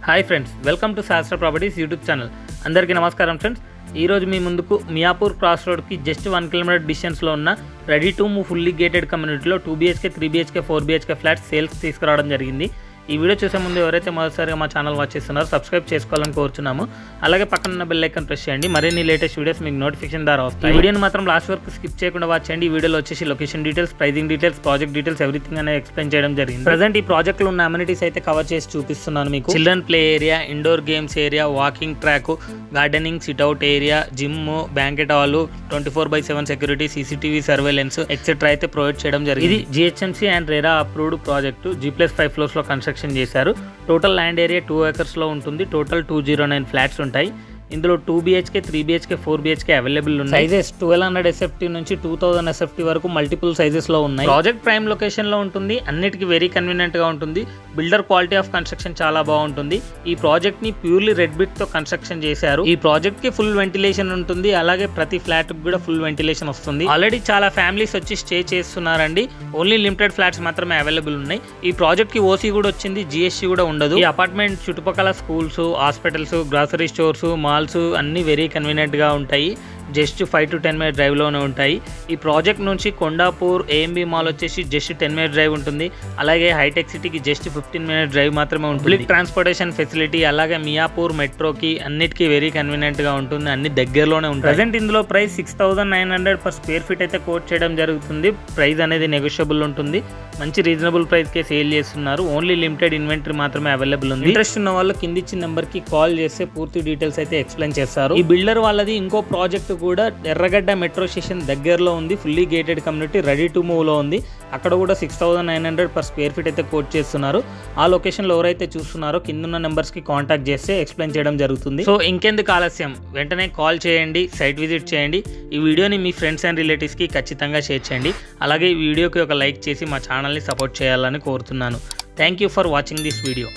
Hi friends, welcome to శాస్త్ర properties YouTube channel. అందరికీ నమస్కారం ఫ్రెండ్స్. ఈరోజు మీ ముందుకు మియాపూర్ క్రాస్ రోడ్కి జస్ట్ 1 కిలోమీటర్ డిస్టెన్స్లో ఉన్న ready to move fully gated కమ్యూనిటీలో 2 BHK, 3 BHK, 4 BHK flats sales తీసుకురావడం జరిగింది. ఈ వీడియో చూసే ముందు ఎవరైతే మొదటిసారిగా మా ఛానల్ వాచ్ చేస్తున్నారో సబ్స్క్రైబ్ చేసుకోవాలని కోరుచున్నాము. అలాగే పక్కన ఉన్న బెల్ ఐకాన్ ప్రెస్ చేయండి. మరిన్ని లేటెస్ట్ వీడియోస్ మీకు నోటిఫికేషన్ ద్వారా వస్తాయి. ఈ వీడియోని మాత్రం లాస్ట్ వరకు స్కిప్ చేయకుండా వాచ్ చేయండి. ఈ వీడియోలో వచ్చేసి location details, pricing details, project details everything అనేది ఎక్స్ప్లెయిన్ చేయడం జరిగింది. ప్రజెంట్ ఈ ప్రాజెక్ట్లో ఉన్న అమ్యూనిటీస్ అయితే కవర్ చేసి చూపిస్తున్నాను మీకు. Children play area, indoor games area, walking track, gardening, sit out area, gym, banquet hall, 24/7 security, CCTV surveillance etcetera అయితే ప్రొవైడ్ చేయడం జరిగింది. ఇది GHMC and RERA approved project. G+5 floors లో కన్స్ట్రక్షన్ చేశారు. టోటల్ ల్యాండ్ ఏరియా 2 acres లో ఉంటుంది. Total 209 flats ఉంటాయి. ఇందులో 2 BHK, 3 BHK, 4 BHK అవైలబుల్ ఉన్నాయి. సైజెస్ 1200 SFT నుంచి 2000 SFT వరకు మల్టిపుల్ సైజెస్ లో ఉన్నాయి. ప్రాజెక్ట్ ప్రైమ్ లొకేషన్ లో ఉంటుంది. అన్నిటికీ వెరీ కన్వీనియంట్ గా ఉంటుంది. బిల్డర్ క్వాలిటీ ఆఫ్ కన్స్ట్రక్షన్ చాలా బాగుంటుంది. ఈ ప్రాజెక్ట్ ని ప్యూర్లీ రెడ్ బిట్ తో కన్స్ట్రక్షన్ చేశారు. ఈ ప్రాజెక్ట్ కి ఫుల్ వెంటిలేషన్ ఉంటుంది. అలాగే ప్రతి ఫ్లాట్ కి కూడా ఫుల్ వెంటిలేషన్ వస్తుంది. ఆల్రెడీ చాలా ఫ్యామిలీస్ వచ్చి స్టే చేస్తున్నారండి. ఓన్లీ లిమిటెడ్ ఫ్లాట్స్ మాత్రమే అవైలబుల్ ఉన్నాయి. ఈ ప్రాజెక్ట్ కి OC కూడా వచ్చింది, GST కూడా ఉండదు. ఈ అపార్ట్మెంట్ చుట్టుపక్కల schools, hospitals, grocery stores, malls అన్ని వెరీ కన్వీనియంట్ గా ఉంటాయి. జస్ట్ 5 to 10 minute డ్రైవ్ లోనే ఉంటాయి. ఈ ప్రాజెక్ట్ నుంచి కొండాపూర్ AMB మాల్ వచ్చేసి జస్ట్ 10 minute డ్రైవ్ ఉంటుంది. అలాగే హైటెక్ సిటీకి జస్ట్ 15 minute డ్రైవ్ మాత్రమే ఉంటుంది. పబ్లిక్ ట్రాన్స్పోర్టేషన్ ఫెసిలిటీ అలాగే మియాపూర్ మెట్రోకి అన్నిటికీ వెరీ కన్వీనియంట్ గా ఉంటుంది. అన్ని దగ్గరలోనే ఉంటాయి. ప్రజెంట్ ఇందులో ప్రైస్ 6,900 per square feet అయితే కోట్ చేయడం జరుగుతుంది. ప్రైస్ అనేది నెగోషియబుల్ ఉంటుంది. మంచి రీజనబుల్ ప్రైస్ కే సేల్ చేస్తున్నారు. ఓన్లీ లిమిటెడ్ ఇన్వెంటరీ మాత్రమే అవైలబుల్ ఉంది. ఇంట్రెస్ట్ ఉన్న వాళ్ళు కింద ఇచ్చిన నెంబర్ కి కాల్ చేస్తే పూర్తి డీటెయిల్స్ అయితే ఎక్స్ప్లెయిన్ చేస్తారు. ఈ బిల్డర్ వాళ్ళది ఇంకో ప్రాజెక్ట్ కూడా ఎర్రగడ్డ మెట్రో స్టేషన్ దగ్గరలో ఉంది. Fully gated community ready to move లో ఉంది. అక్కడ కూడా 6,900 per square feet అయితే కోట్ చేస్తున్నారు. ఆ లొకేషన్ లో ఎవరైతే చూస్తున్నారో కింద ఉన్న నెంబర్స్ కి కాంటాక్ట్ చేస్తే ఎక్స్ప్లెయిన్ చేయడం జరుగుతుంది. సో ఇంకెందుకు ఆలస్యం, వెంటనే కాల్ చేయండి, సైట్ విజిట్ చేయండి. ఈ వీడియోని మీ ఫ్రెండ్స్ అండ్ రిలేటివ్స్ కి ఖచ్చితంగా షేర్ చేయండి. అలాగే ఈ వీడియోకి ఒక లైక్ చేసి మా ఛానల్ని సపోర్ట్ చేయాలని కోరుతున్నాను. Thank you for watching this video.